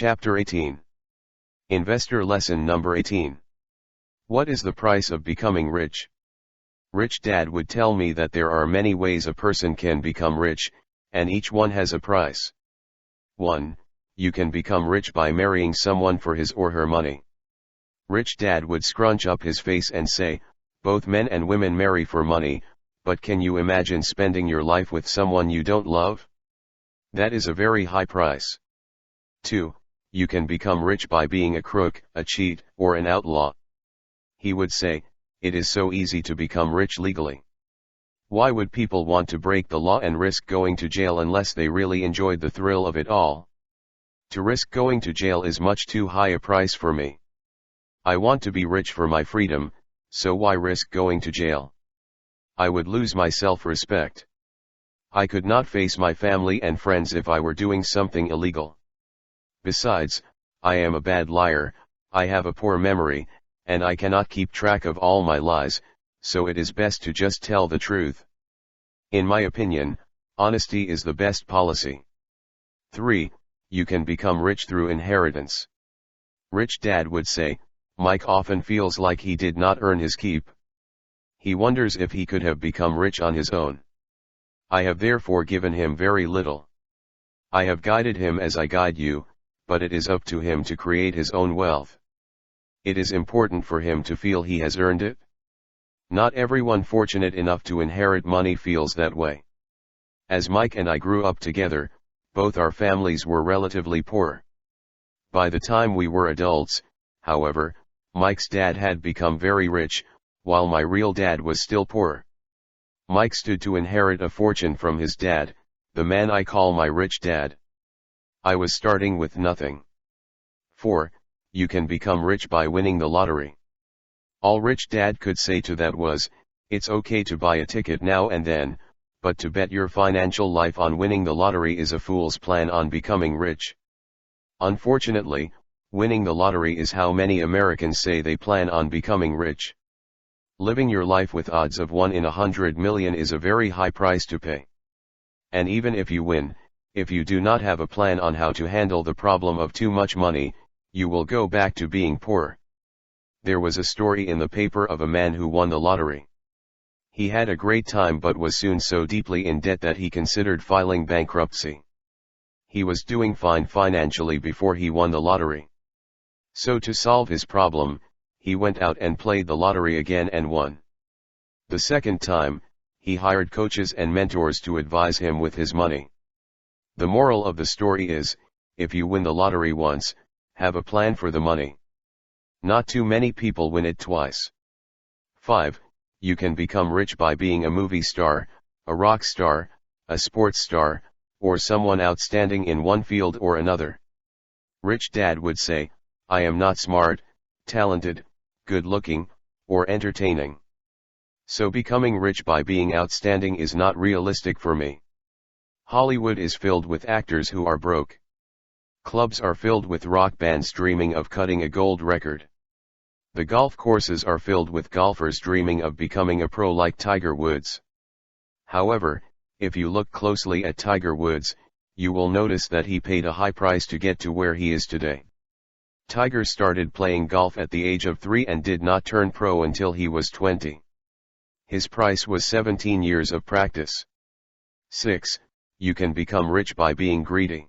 Chapter 18. Investor Lesson Number 18. What is the price of becoming rich? Rich Dad would tell me that there are many ways a person can become rich, and each one has a price. 1. You can become rich by marrying someone for his or her money. Rich Dad would scrunch up his face and say, both men and women marry for money, but can you imagine spending your life with someone you don't love? That is a very high price. 2. You can become rich by being a crook, a cheat, or an outlaw. He would say, it is so easy to become rich legally. Why would people want to break the law and risk going to jail unless they really enjoyed the thrill of it all? To risk going to jail is much too high a price for me. I want to be rich for my freedom, so why risk going to jail? I would lose my self-respect. I could not face my family and friends if I were doing something illegal. Besides, I am a bad liar, I have a poor memory, and I cannot keep track of all my lies, so it is best to just tell the truth. In my opinion, honesty is the best policy. 3. You can become rich through inheritance. Rich Dad would say, Mike often feels like he did not earn his keep. He wonders if he could have become rich on his own. I have therefore given him very little. I have guided him as I guide you, but it is up to him to create his own wealth. It is important for him to feel he has earned it. Not everyone fortunate enough to inherit money feels that way. As Mike and I grew up together, both our families were relatively poor. By the time we were adults, however, Mike's dad had become very rich, while my real dad was still poor. Mike stood to inherit a fortune from his dad, the man I call my rich dad. I was starting with nothing. 4. You can become rich by winning the lottery. All Rich Dad could say to that was, it's okay to buy a ticket now and then, but to bet your financial life on winning the lottery is a fool's plan on becoming rich. Unfortunately, winning the lottery is how many Americans say they plan on becoming rich. Living your life with odds of 1 in 100 million is a very high price to pay. And even if you win, if you do not have a plan on how to handle the problem of too much money, you will go back to being poor. There was a story in the paper of a man who won the lottery. He had a great time but was soon so deeply in debt that he considered filing bankruptcy. He was doing fine financially before he won the lottery. So to solve his problem, he went out and played the lottery again and won. The second time, he hired coaches and mentors to advise him with his money. The moral of the story is, if you win the lottery once, have a plan for the money. Not too many people win it twice. 5. You can become rich by being a movie star, a rock star, a sports star, or someone outstanding in one field or another. Rich Dad would say, I am not smart, talented, good-looking, or entertaining. So becoming rich by being outstanding is not realistic for me. Hollywood is filled with actors who are broke. Clubs are filled with rock bands dreaming of cutting a gold record. The golf courses are filled with golfers dreaming of becoming a pro like Tiger Woods. However, if you look closely at Tiger Woods, you will notice that he paid a high price to get to where he is today. Tiger started playing golf at the age of 3 and did not turn pro until he was 20. His price was 17 years of practice. 6. You can become rich by being greedy.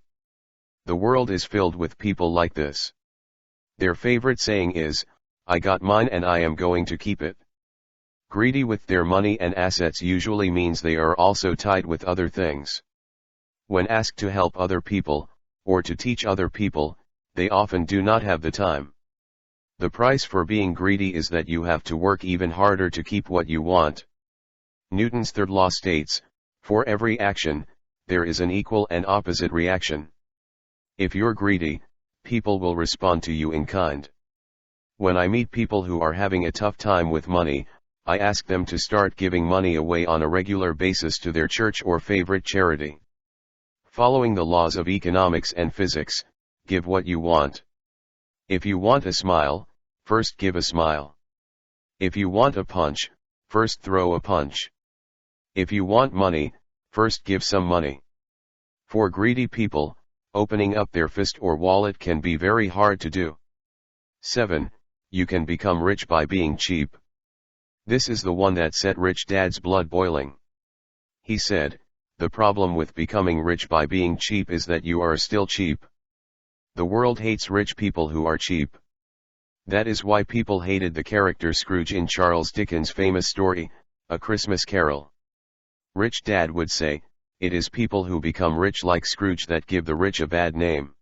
The world is filled with people like this. Their favorite saying is, I got mine and I am going to keep it. Greedy with their money and assets usually means they are also tied with other things. When asked to help other people, or to teach other people, they often do not have the time. The price for being greedy is that you have to work even harder to keep what you want. Newton's third law states, for every action, there is an equal and opposite reaction. If you're greedy, people will respond to you in kind. When I meet people who are having a tough time with money, I ask them to start giving money away on a regular basis to their church or favorite charity. Following the laws of economics and physics, give what you want. If you want a smile, first give a smile. If you want a punch, first throw a punch. If you want money, first give some money. For greedy people, Opening up their fist or wallet can be very hard to do. 7. You can become rich by being cheap. This is the one that set Rich Dad's blood boiling. He said, "The problem with becoming rich by being cheap is that you are still cheap. The world hates rich people who are cheap. That is why people hated the character Scrooge in Charles Dickens' famous story, A Christmas Carol." Rich Dad would say, "It is people who become rich like Scrooge that give the rich a bad name.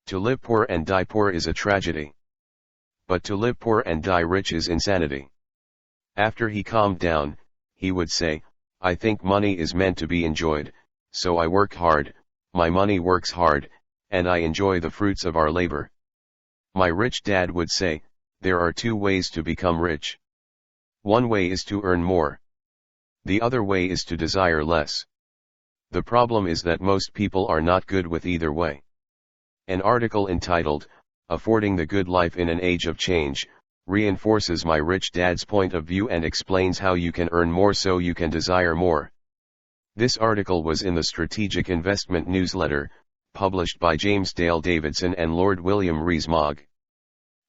To live poor and die poor is a tragedy. But to live poor and die rich is insanity." After he calmed down, he would say, "I think money is meant to be enjoyed, so I work hard, my money works hard, and I enjoy the fruits of our labor." My rich dad would say, "There are two ways to become rich. One way is to earn more. The other way is to desire less. The problem is that most people are not good with either way." An article entitled, "Affording the Good Life in an Age of Change," reinforces my rich dad's point of view and explains how you can earn more so you can desire more. This article was in the Strategic Investment newsletter, published by James Dale Davidson and Lord William Rees-Mogg.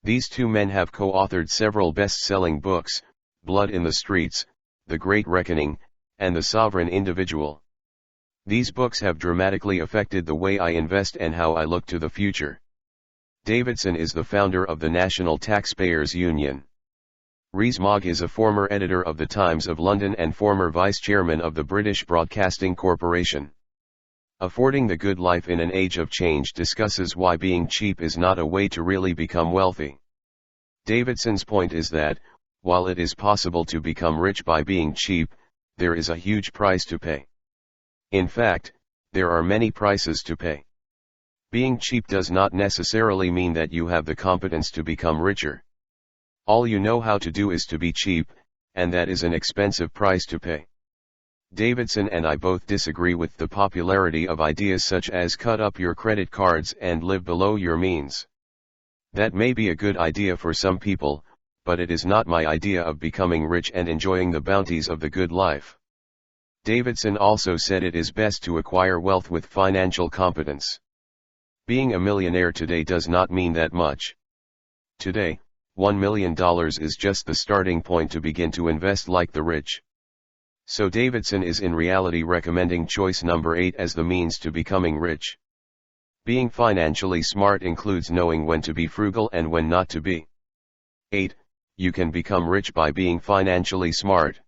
These two men have co-authored several best-selling books, Blood in the Streets, The Great Reckoning, and The Sovereign Individual. These books have dramatically affected the way I invest and how I look to the future. Davidson is the founder of the National Taxpayers Union. Rees-Mogg is a former editor of the Times of London and former vice-chairman of the British Broadcasting Corporation. Affording the Good Life in an Age of Change discusses why being cheap is not a way to really become wealthy. Davidson's point is that, while it is possible to become rich by being cheap, there is a huge price to pay. In fact, there are many prices to pay. Being cheap does not necessarily mean that you have the competence to become richer. All you know how to do is to be cheap, and that is an expensive price to pay. Davidson and I both disagree with the popularity of ideas such as cut up your credit cards and live below your means. That may be a good idea for some people, but it is not my idea of becoming rich and enjoying the bounties of the good life. Davidson also said it is best to acquire wealth with financial competence. Being a millionaire today does not mean that much. Today, $1 million is just the starting point to begin to invest like the rich. So Davidson is in reality recommending choice number 8 as the means to becoming rich. Being financially smart includes knowing when to be frugal and when not to be. 8. You can become rich by being financially smart.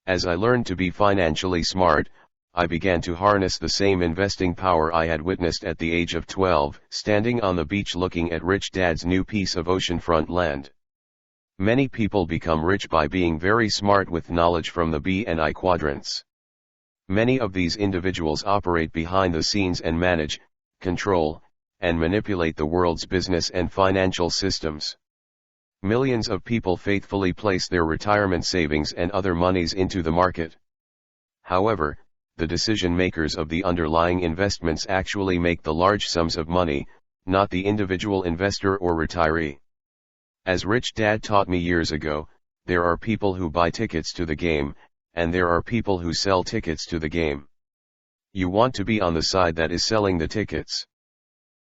As I learned to be financially smart, I began to harness the same investing power I had witnessed at the age of 12, standing on the beach looking at Rich Dad's new piece of oceanfront land. Many people become rich by being very smart with knowledge from the B and I quadrants. Many of these individuals operate behind the scenes and manage, control, and manipulate the world's business and financial systems. Millions of people faithfully place their retirement savings and other monies into the market. However, the decision makers of the underlying investments actually make the large sums of money, not the individual investor or retiree. As Rich Dad taught me years ago, there are people who buy tickets to the game, and there are people who sell tickets to the game. You want to be on the side that is selling the tickets.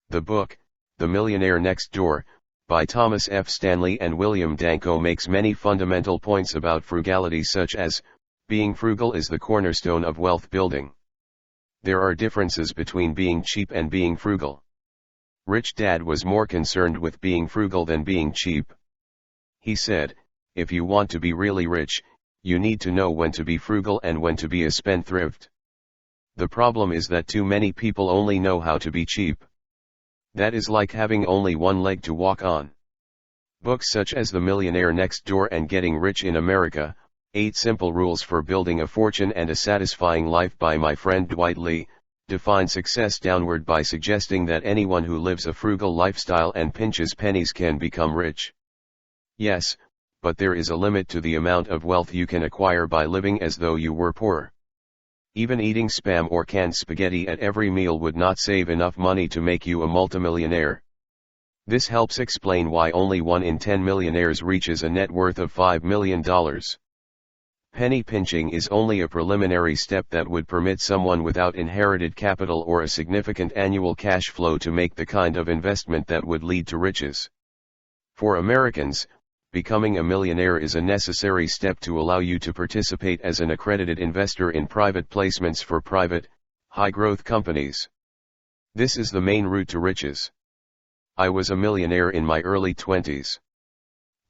The book, The Millionaire Next Door, by Thomas F. Stanley and William Danko makes many fundamental points about frugality such as, being frugal is the cornerstone of wealth building. There are differences between being cheap and being frugal. Rich Dad was more concerned with being frugal than being cheap. He said, "If you want to be really rich, you need to know when to be frugal and when to be a spendthrift. The problem is that too many people only know how to be cheap. That is like having only one leg to walk on." Books such as The Millionaire Next Door and Getting Rich in America, 8 Simple Rules for Building a Fortune and a Satisfying Life by my friend Dwight Lee, define success downward by suggesting that anyone who lives a frugal lifestyle and pinches pennies can become rich. Yes, but there is a limit to the amount of wealth you can acquire by living as though you were poor. Even eating Spam or canned spaghetti at every meal would not save enough money to make you a multimillionaire. This helps explain why only 1 in 10 millionaires reaches a net worth of $5 million. Penny pinching is only a preliminary step that would permit someone without inherited capital or a significant annual cash flow to make the kind of investment that would lead to riches. For Americans, becoming a millionaire is a necessary step to allow you to participate as an accredited investor in private placements for private, high-growth companies. This is the main route to riches. I was a millionaire in my early 20s.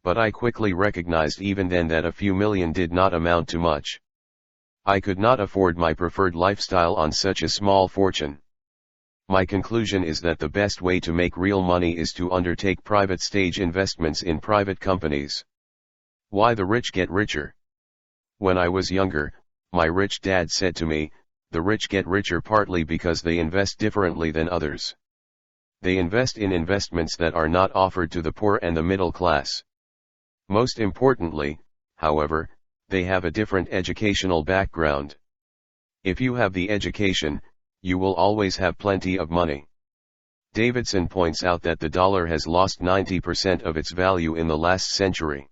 But I quickly recognized even then that a few million did not amount to much. I could not afford my preferred lifestyle on such a small fortune. My conclusion is that the best way to make real money is to undertake private stage investments in private companies. Why the rich get richer? When I was younger, my rich dad said to me, the rich get richer partly because they invest differently than others. They invest in investments that are not offered to the poor and the middle class. Most importantly, however, they have a different educational background. If you have the education, you will always have plenty of money. Davidson points out that the dollar has lost 90% of its value in the last century.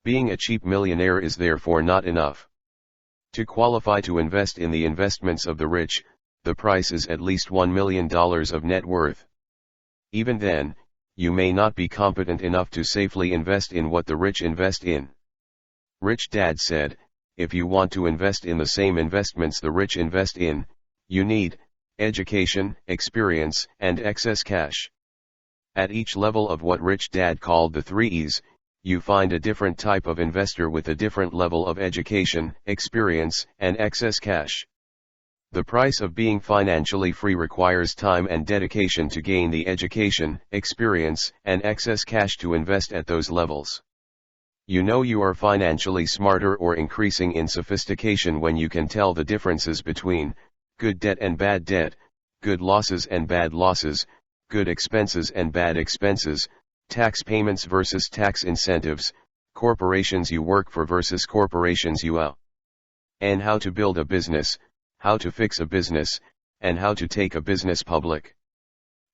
Being a cheap millionaire is therefore not enough. To qualify to invest in the investments of the rich, the price is at least $1 million of net worth. Even then, you may not be competent enough to safely invest in what the rich invest in. Rich Dad said, if you want to invest in the same investments the rich invest in, you need education, experience, and excess cash. At each level of what Rich Dad called the 3 E's, you find a different type of investor with a different level of education, experience, and excess cash. The price of being financially free requires time and dedication to gain the education, experience, and excess cash to invest at those levels. You know you are financially smarter or increasing in sophistication when you can tell the differences between good debt and bad debt, good losses and bad losses, good expenses and bad expenses, tax payments versus tax incentives, corporations you work for versus corporations you owe. And how to build a business, how to fix a business, and how to take a business public.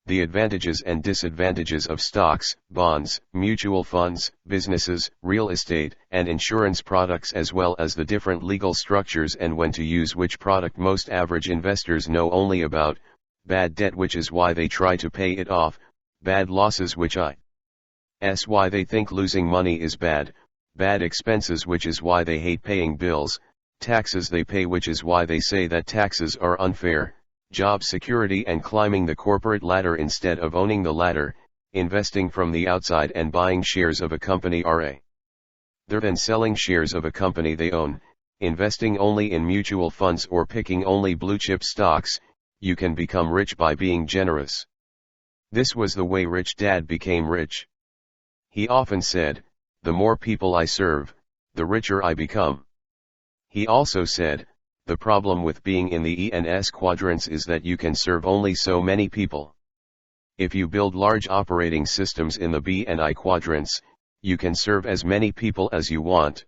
The advantages and disadvantages of stocks, bonds, mutual funds, businesses, real estate, and insurance products, as well as the different legal structures and when to use which product most average investors know only about, bad debt, which is why they try to pay it off, bad losses, which is why they think losing money is bad, bad expenses, which is why they hate paying bills, taxes they pay, which is why they say that taxes are unfair, job security and climbing the corporate ladder instead of owning the ladder, investing from the outside and buying shares of a company rather than selling shares of a company they own, investing only in mutual funds or picking only blue chip stocks. You can become rich by being generous. This was the way Rich Dad became rich. He often said, the more people I serve, the richer I become. He also said, the problem with being in the E and S quadrants is that you can serve only so many people. If you build large operating systems in the B and I quadrants, you can serve as many people as you want.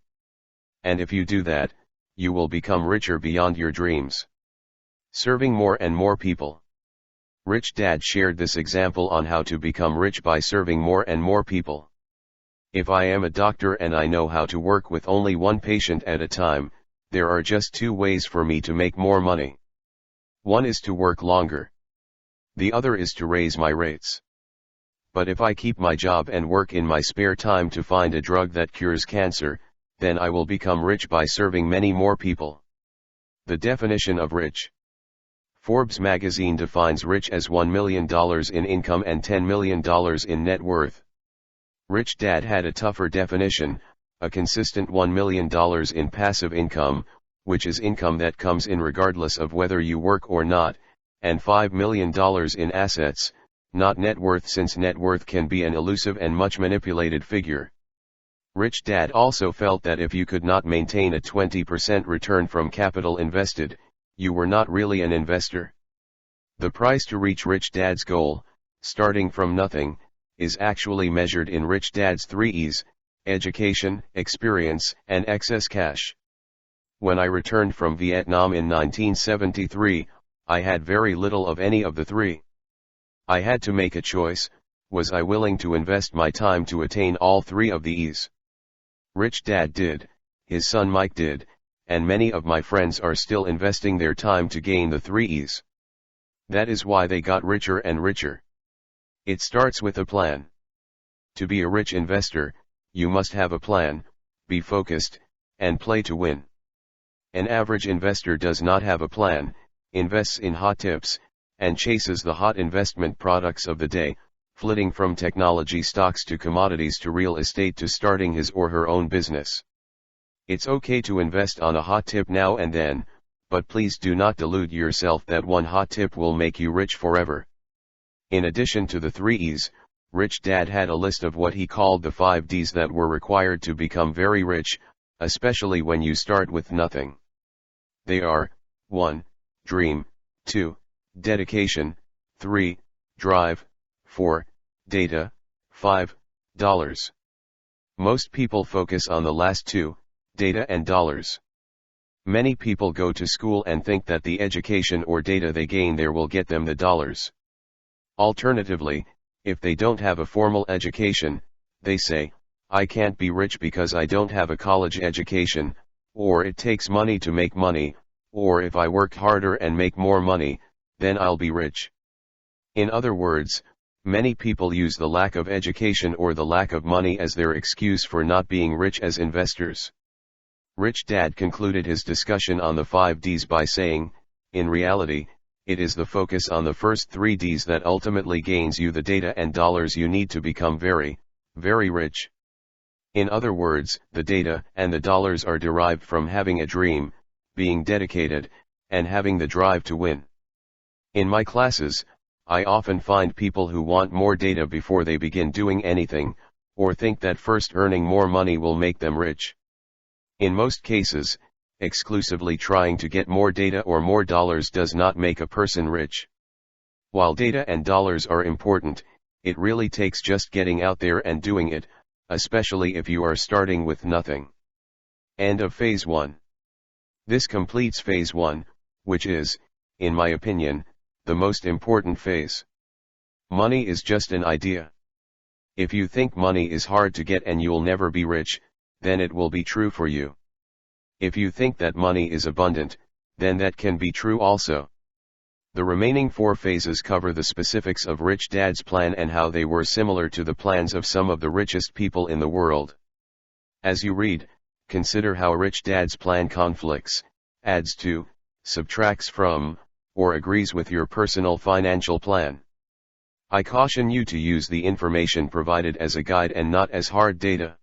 And if you do that, you will become richer beyond your dreams. Serving more and more people. Rich Dad shared this example on how to become rich by serving more and more people. If I am a doctor and I know how to work with only one patient at a time, there are just 2 ways for me to make more money. One is to work longer. The other is to raise my rates. But if I keep my job and work in my spare time to find a drug that cures cancer, then I will become rich by serving many more people. The definition of rich. Forbes magazine defines rich as $1 million in income and $10 million in net worth. Rich Dad had a tougher definition, a consistent $1 million in passive income, which is income that comes in regardless of whether you work or not, and $5 million in assets, not net worth, since net worth can be an elusive and much manipulated figure. Rich Dad also felt that if you could not maintain a 20% return from capital invested, you were not really an investor. The price to reach Rich Dad's goal, starting from nothing, is actually measured in Rich Dad's 3 E's, education, experience, and excess cash. When I returned from Vietnam in 1973, I had very little of any of the 3. I had to make a choice: was I willing to invest my time to attain all 3 of the E's? Rich Dad did, his son Mike did, and many of my friends are still investing their time to gain the 3 E's. That is why they got richer and richer. It starts with a plan. To be a rich investor, you must have a plan, be focused, and play to win. An average investor does not have a plan, invests in hot tips, and chases the hot investment products of the day, flitting from technology stocks to commodities to real estate to starting his or her own business. It's okay to invest on a hot tip now and then, but please do not delude yourself that one hot tip will make you rich forever. In addition to the 3 E's, Rich Dad had a list of what he called the 5 D's that were required to become very rich, especially when you start with nothing. They are: 1. Dream, 2. Dedication, 3. Drive, 4. Data, 5. Dollars. Most people focus on the last 2, data and dollars. Many people go to school and think that the education or data they gain there will get them the dollars. Alternatively, if they don't have a formal education, they say, "I can't be rich because I don't have a college education," or "it takes money to make money," or "if I work harder and make more money, then I'll be rich." In other words, many people use the lack of education or the lack of money as their excuse for not being rich as investors. Rich Dad concluded his discussion on the 5 D's by saying, "In reality, it is the focus on the first 3 D's that ultimately gains you the data and dollars you need to become very, very rich." In other words, the data and the dollars are derived from having a dream, being dedicated, and having the drive to win. In my classes, I often find people who want more data before they begin doing anything, or think that first earning more money will make them rich. In most cases, exclusively trying to get more data or more dollars does not make a person rich. While data and dollars are important, it really takes just getting out there and doing it, especially if you are starting with nothing. End of Phase 1. This completes Phase 1, which is, in my opinion, the most important phase. Money is just an idea. If you think money is hard to get and you'll never be rich, then it will be true for you. If you think that money is abundant, then that can be true also. The remaining 4 phases cover the specifics of Rich Dad's plan and how they were similar to the plans of some of the richest people in the world. As you read, consider how Rich Dad's plan conflicts, adds to, subtracts from, or agrees with your personal financial plan. I caution you to use the information provided as a guide and not as hard data.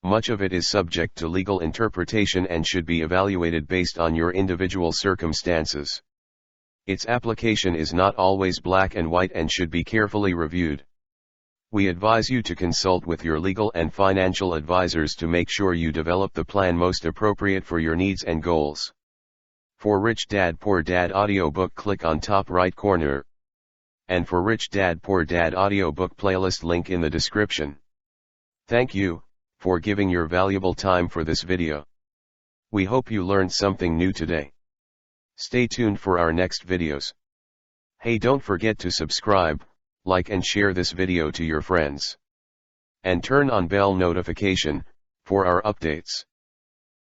Much of it is subject to legal interpretation and should be evaluated based on your individual circumstances. Its application is not always black and white and should be carefully reviewed. We advise you to consult with your legal and financial advisors to make sure you develop the plan most appropriate for your needs and goals. For Rich Dad Poor Dad audiobook, click on top right corner. And for Rich Dad Poor Dad audiobook playlist, link in the description. Thank you for giving your valuable time for this video. We hope you learned something new today. Stay tuned for our next videos. Hey, don't forget to subscribe, like and share this video to your friends. And turn on bell notification for our updates.